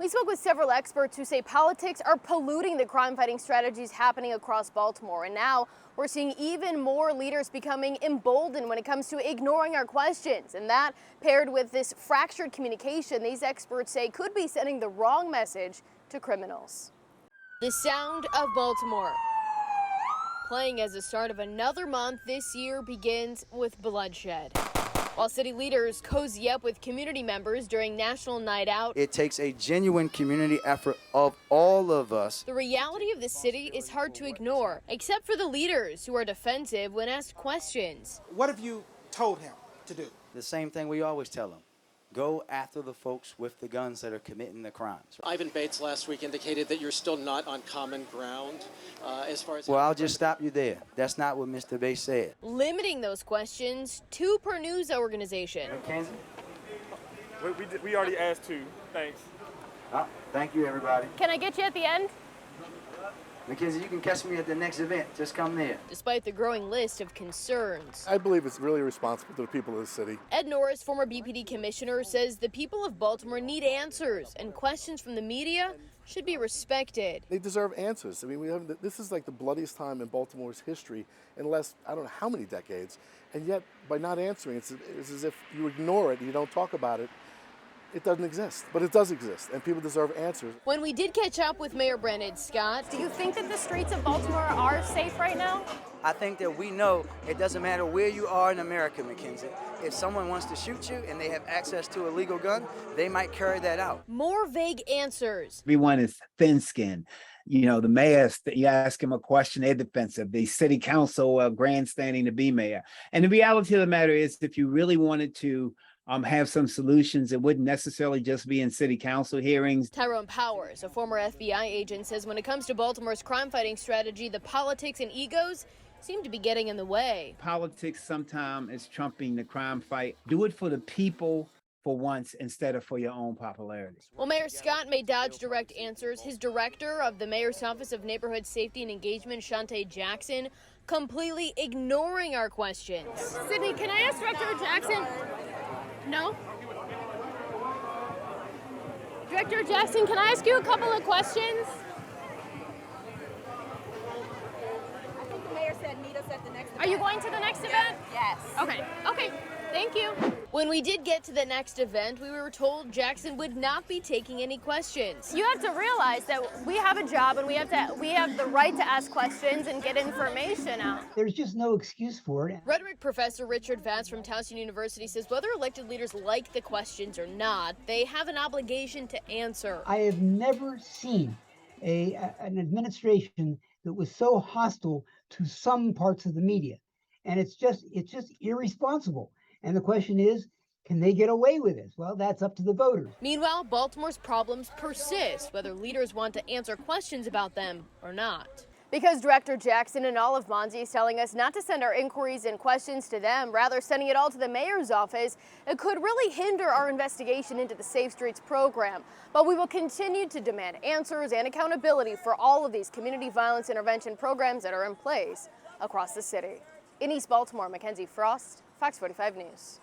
We spoke with several experts who say politics are polluting the crime-fighting strategies happening across Baltimore. And now we're seeing even more leaders becoming emboldened when it comes to ignoring our questions. And that, paired with this fractured communication, these experts say could be sending the wrong message to criminals. The sound of Baltimore. Playing as the start of another month this year begins with bloodshed. While city leaders cozy up with community members during National Night Out, it takes a genuine community effort of all of us. The reality of the city is hard to ignore, except for the leaders who are defensive when asked questions. What have you told him to do? The same thing we always tell them. Go after the folks with the guns that are committing the crimes. Ivan Bates last week indicated that you're still not on common ground as far as... Well, I'll just stop you there. That's not what Mr. Bates said. Limiting those questions, 2 per news organization. Mackenzie? We already asked 2. Thanks. Thank you, everybody. Can I get you at the end? Mackenzie, you can catch me at the next event. Just come there. Despite the growing list of concerns, I believe it's really responsible to the people of the city. Ed Norris, former BPD commissioner, says the people of Baltimore need answers, and questions from the media should be respected. They deserve answers. I mean, this is like the bloodiest time in Baltimore's history in the last, I don't know how many decades, and yet by not answering, it's as if you ignore it and you don't talk about it. It doesn't exist, but it does exist, and people deserve answers. When we did catch up with Mayor Brandon Scott, do you think that the streets of Baltimore are safe right now? I think that we know it doesn't matter where you are in America, Mackenzie. If someone wants to shoot you and they have access to a legal gun, they might carry that out. More vague answers. Everyone is thin-skinned. You know, the mayor, you ask him a question, they're defensive. The city council grandstanding to be mayor. And the reality of the matter is, if you really wanted to have some solutions, it wouldn't necessarily just be in city council hearings. Tyrone Powers, a former FBI agent, says when it comes to Baltimore's crime-fighting strategy, the politics and egos seem to be getting in the way. Politics sometimes is trumping the crime fight. Do it for the people for once instead of for your own popularity. Well, Mayor Scott may dodge direct answers. His director of the Mayor's Office of Neighborhood Safety and Engagement, Shante Jackson, completely ignoring our questions. Sydney, can I ask Director Jackson? No? Director Jackson, can I ask you a couple of questions? I think the mayor said meet us at the next event. Are you going to the next event? Yes. Okay, thank you. When we did get to the next event, we were told Jackson would not be taking any questions. You have to realize that we have a job and we have the right to ask questions and get information out. There's just no excuse for it. Rhetoric professor Richard Vance from Towson University says whether elected leaders like the questions or not, they have an obligation to answer. I have never seen an administration that was so hostile to some parts of the media. And it's just irresponsible. And the question is, can they get away with this? Well, that's up to the voters. Meanwhile, Baltimore's problems persist, whether leaders want to answer questions about them or not. Because Director Jackson and Olive Monzi is telling us not to send our inquiries and questions to them, rather sending it all to the mayor's office, it could really hinder our investigation into the Safe Streets program. But we will continue to demand answers and accountability for all of these community violence intervention programs that are in place across the city. In East Baltimore, Mackenzie Frost, Fox 45 News.